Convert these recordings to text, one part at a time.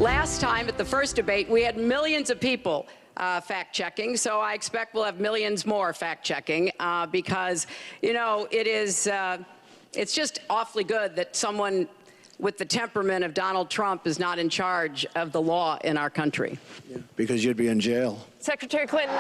Last time at the first debate, we had millions of people fact-checking, so I expect we'll have millions more fact-checking because, you know, it's just awfully good that someone with the temperament of Donald Trump is not in charge of the law in our country. Yeah, because you'd be in jail. Secretary Clinton.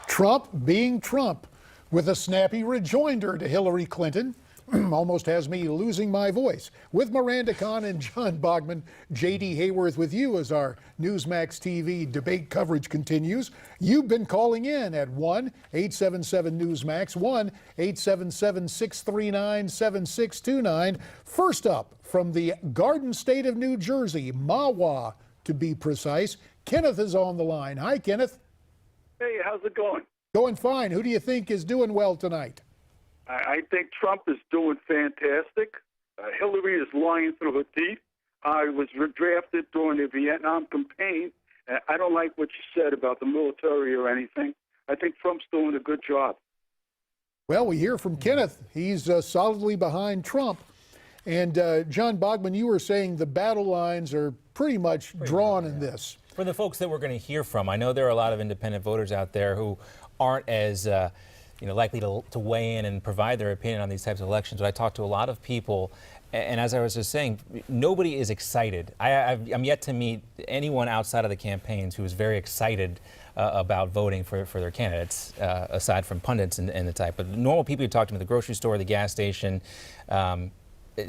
Trump being Trump with a snappy rejoinder to Hillary Clinton. Almost has me losing my voice. With Miranda Kahn and John Bogman, J.D. Hayworth with you as our Newsmax TV debate coverage continues. You've been calling in at 1-877-NEWSMAX, 1-877-639-7629. First up, from the Garden State of New Jersey, Mahwah to be precise, Kenneth is on the line. Hi, Kenneth. Hey, how's it going? Going fine. Who do you think is doing well tonight? I think Trump is doing fantastic. Hillary is lying through her teeth. I was drafted during the Vietnam campaign. I don't like what you said about the military or anything. I think Trump's doing a good job. Well, we hear from Kenneth. He's solidly behind Trump. And John Bogman, you were saying the battle lines are pretty much drawn in this. For the folks that we're going to hear from, I know there are a lot of independent voters out there who aren't as likely to weigh in and provide their opinion on these types of elections. But I talked to a lot of people, and as I was just saying, nobody is excited. I'm yet to meet anyone outside of the campaigns who is very excited about voting for their candidates, aside from pundits and the type. But normal people you talk to them at the grocery store, the gas station,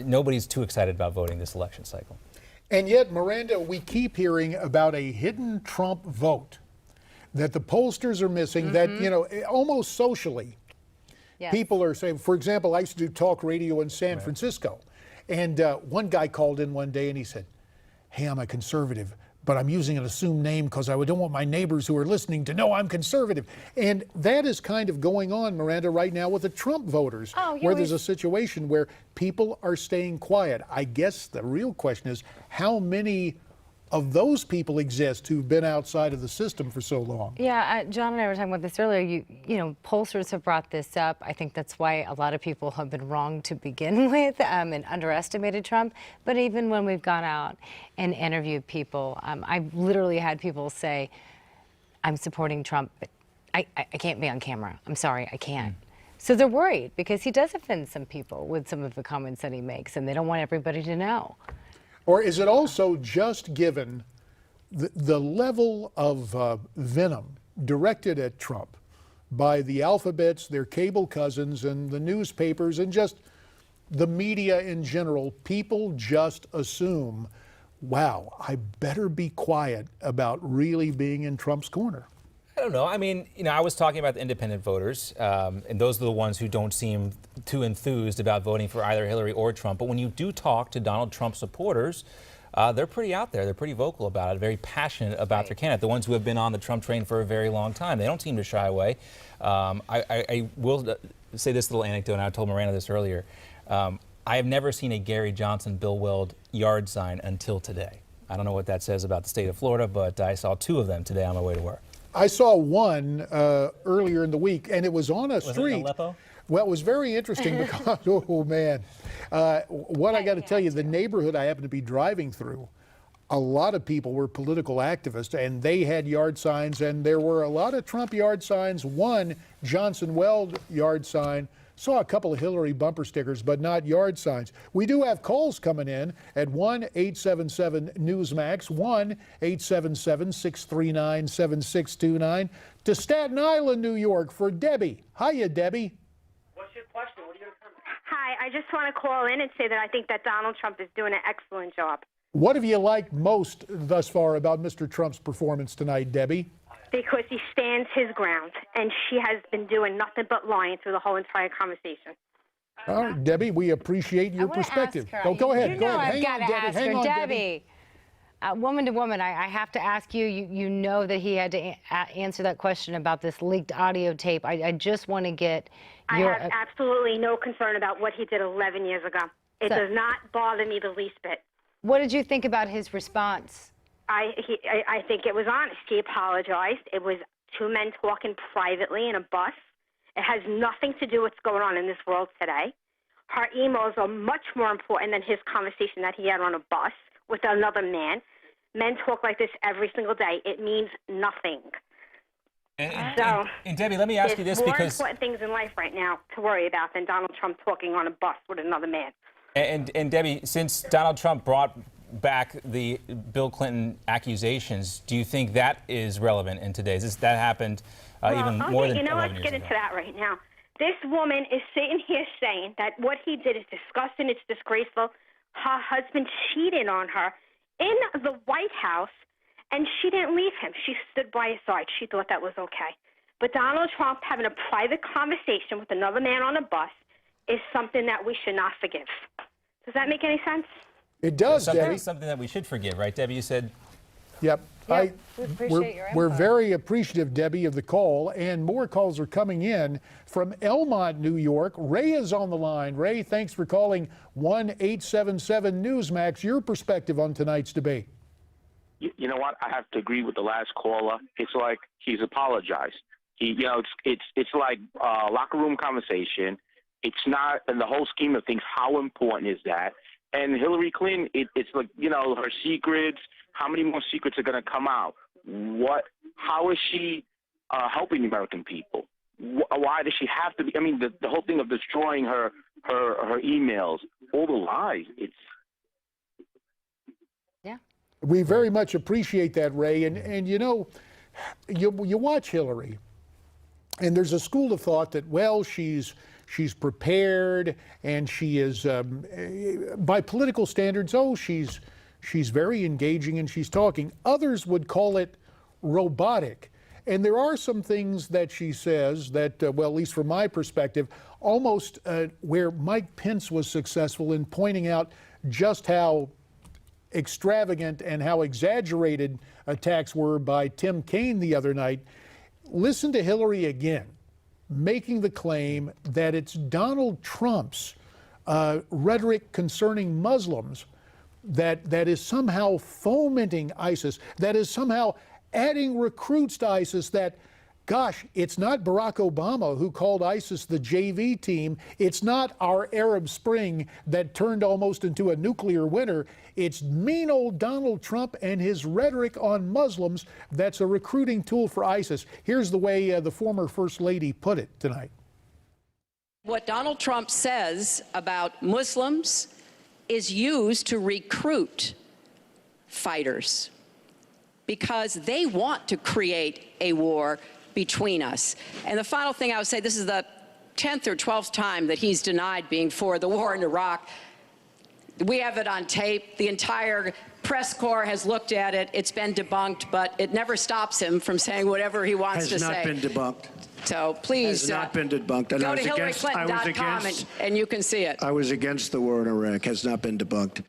nobody's too excited about voting this election cycle. And yet, Miranda, we keep hearing about a hidden Trump vote that the pollsters are missing, that, you know, almost socially, people are saying, for example, I used to do talk radio in San Francisco, and one guy called in one day and he said, hey, I'm a conservative, but I'm using an assumed name because I don't want my neighbors who are listening to know I'm conservative. And that is kind of going on, Miranda, right now with the Trump voters, where there's a situation where people are staying quiet. I guess the real question is, how many of those people exist who've been outside of the system for so long? Yeah, John and I were talking about this earlier. You know, pollsters have brought this up. I think that's why a lot of people have been wrong to begin with and underestimated Trump. But even when we've gone out and interviewed people, I've literally had people say, I'm supporting Trump, but I can't be on camera. I'm sorry, I can't. So they're worried because he does offend some people with some of the comments that he makes, and they don't want everybody to know. Or is it also just given the level of venom directed at Trump by the alphabets, their cable cousins, and the newspapers, and just the media in general? People just assume, wow, I better be quiet about really being in Trump's corner. I don't know. I mean, you know, I was talking about the independent voters, and those are the ones who don't seem too enthused about voting for either Hillary or Trump. But when you do talk to Donald Trump supporters, they're pretty out there. They're pretty vocal about it, very passionate about their candidate, the ones who have been on the Trump train for a very long time. They don't seem to shy away. I will say this little anecdote, and I told Miranda this earlier. I have never seen a Gary Johnson, Bill Weld yard sign until today. I don't know what that says about the state of Florida, but I saw two of them today on my way to work. I saw one earlier in the week, and it was on a street. Was it in Aleppo? Well, it was very interesting because, oh man, what I got to tell you, the neighborhood I happened to be driving through, a lot of people were political activists, and they had yard signs, and there were a lot of Trump yard signs, one Johnson Weld yard sign. Saw a couple of Hillary bumper stickers, but not yard signs. We do have calls coming in at 1-877-NEWSMAX, 1-877-639-7629 to Staten Island, New York for Debbie. Hiya, Debbie. What's your question? What are you going to comment? Hi, I just want to call in and say that I think that Donald Trump is doing an excellent job. What have you liked most thus far about Mr. Trump's performance tonight, Debbie? Because he stands his ground, and she has been doing nothing but lying through the whole entire conversation. All right, Debbie, we appreciate your perspective. Ask her. Go ahead. You go know ahead. I've got to ask her, Debbie. Woman to woman, I have to ask you, you know that he had to answer that question about this leaked audio tape. I just want to get your... I have absolutely no concern about what he did 11 years ago. It does not bother me the least bit. What did you think about his response? I think it was honest. He apologized. It was two men talking privately in a bus. It has nothing to do with what's going on in this world today. Her emails are much more important than his conversation that he had on a bus with another man. Men talk like this every single day. It means nothing. And Debbie, let me ask you this, there's more because important things in life right now to worry about than Donald Trump talking on a bus with another man. and Debbie, since Donald Trump brought back the Bill Clinton accusations, do you think that is relevant in today's? That happened even more than 11 years ago. Let's get into that right now. This woman is sitting here saying that what he did is disgusting, it's disgraceful. Her husband cheated on her in the White House, and she didn't leave him. She stood by his side. She thought that was okay. But Donald Trump having a private conversation with another man on a bus is something that we should not forgive. Does that make any sense? It does, Debbie. Something that we should forgive, right, Debbie? You said. Yep. We appreciate your we're input. very appreciative, Debbie, of the call, and more calls are coming in from Elmont, New York. Ray is on the line. Ray, thanks for calling 1-877-Newsmax. Your perspective on tonight's debate. You know what? I have to agree with the last caller. It's like he's apologized. It's like locker room conversation. It's not in the whole scheme of things. How important is that? And Hillary Clinton, it's like, her secrets. How many more secrets are going to come out? How is she helping the American people? Why does she have to be? I mean, the whole thing of destroying her emails, all the lies. Yeah. We very much appreciate that, Ray. And you watch Hillary, and there's a school of thought that, well, she's prepared, and she is, by political standards, she's very engaging and she's talking. Others would call it robotic. And there are some things that she says that, well, at least from my perspective, almost where Mike Pence was successful in pointing out just how extravagant and how exaggerated attacks were by Tim Kaine the other night. Listen to Hillary again, making the claim that it's Donald Trump's rhetoric concerning Muslims that is somehow fomenting ISIS, that is somehow adding recruits to ISIS, that, gosh, it's not Barack Obama who called ISIS the JV team. It's not our Arab Spring that turned almost into a nuclear winter. It's mean old Donald Trump and his rhetoric on Muslims that's a recruiting tool for ISIS. Here's the way the former First Lady put it tonight. What Donald Trump says about Muslims is used to recruit fighters because they want to create a war between us. And the final thing I would say, this is the 10th or 12th time that he's denied being for the war in Iraq. We have it on tape. The entire press corps has looked at it. It's been debunked, but it never stops him from saying whatever he wants to say. Has not been debunked. So please Has not been debunked. And go to HillaryClinton.com and you can see it. I was against the war in Iraq. Has not been debunked.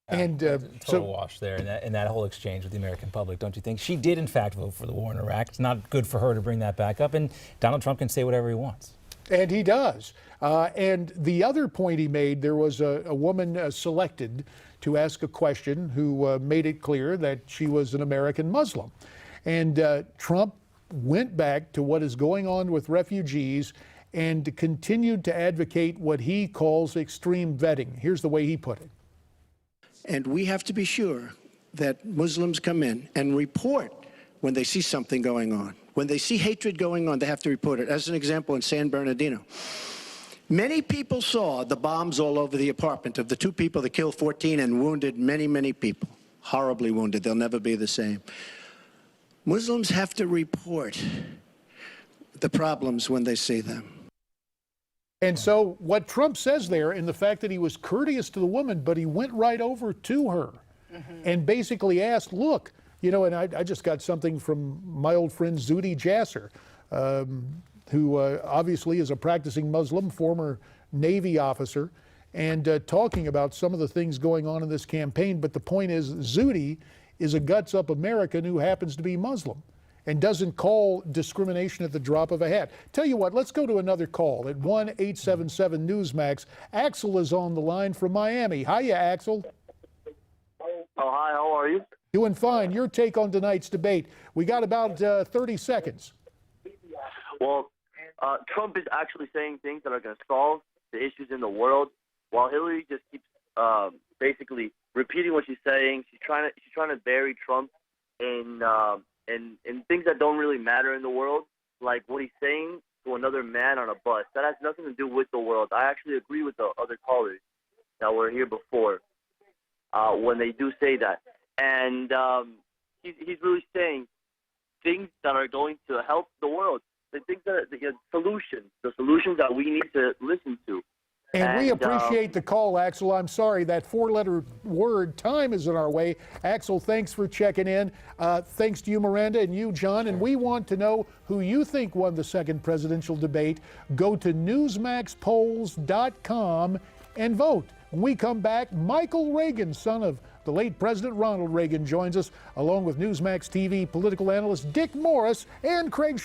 And Total wash there in that whole exchange with the American public, don't you think? She did, in fact, vote for the war in Iraq. It's not good for her to bring that back up, and Donald Trump can say whatever he wants. And he does. And the other point he made, there was a woman selected to ask a question who made it clear that she was an American Muslim. And Trump went back to what is going on with refugees and continued to advocate what he calls extreme vetting. Here's the way he put it. And we have to be sure that Muslims come in and report when they see something going on. When they see hatred going on, they have to report it. As an example, in San Bernardino, many people saw the bombs all over the apartment of the two people that killed 14 and wounded many, many people. Horribly wounded. They'll never be the same. Muslims have to report the problems when they see them. And so what Trump says there, in the fact that he was courteous to the woman, but he went right over to her and basically asked, look, and I just got something from my old friend Zuhdi Jasser, who obviously is a practicing Muslim, former Navy officer, and talking about some of the things going on in this campaign. But the point is, Zuhdi is a guts-up American who happens to be Muslim and doesn't call discrimination at the drop of a hat. Tell you what, let's go to another call at 1-877-Newsmax. Axel is on the line from Miami. Hiya, Axel. Oh, hi, how are you? Doing fine. Your take on tonight's debate. We got about 30 seconds. Well, Trump is actually saying things that are going to solve the issues in the world, while Hillary just keeps basically repeating what she's saying. She's trying to bury Trump in things that don't really matter in the world, like what he's saying to another man on a bus. That has nothing to do with the world. I actually agree with the other callers that were here before when they do say that. And he's really saying things that are going to help the world. The things that the solutions that we need to listen to. And we appreciate the call, Axel. I'm sorry, that four-letter word, time, is in our way. Axel, thanks for checking in. Thanks to you, Miranda, and you, John. And we want to know who you think won the second presidential debate. Go to newsmaxpolls.com and vote. When we come back, Michael Reagan, son of the late President Ronald Reagan, joins us, along with Newsmax TV political analyst Dick Morris and Craig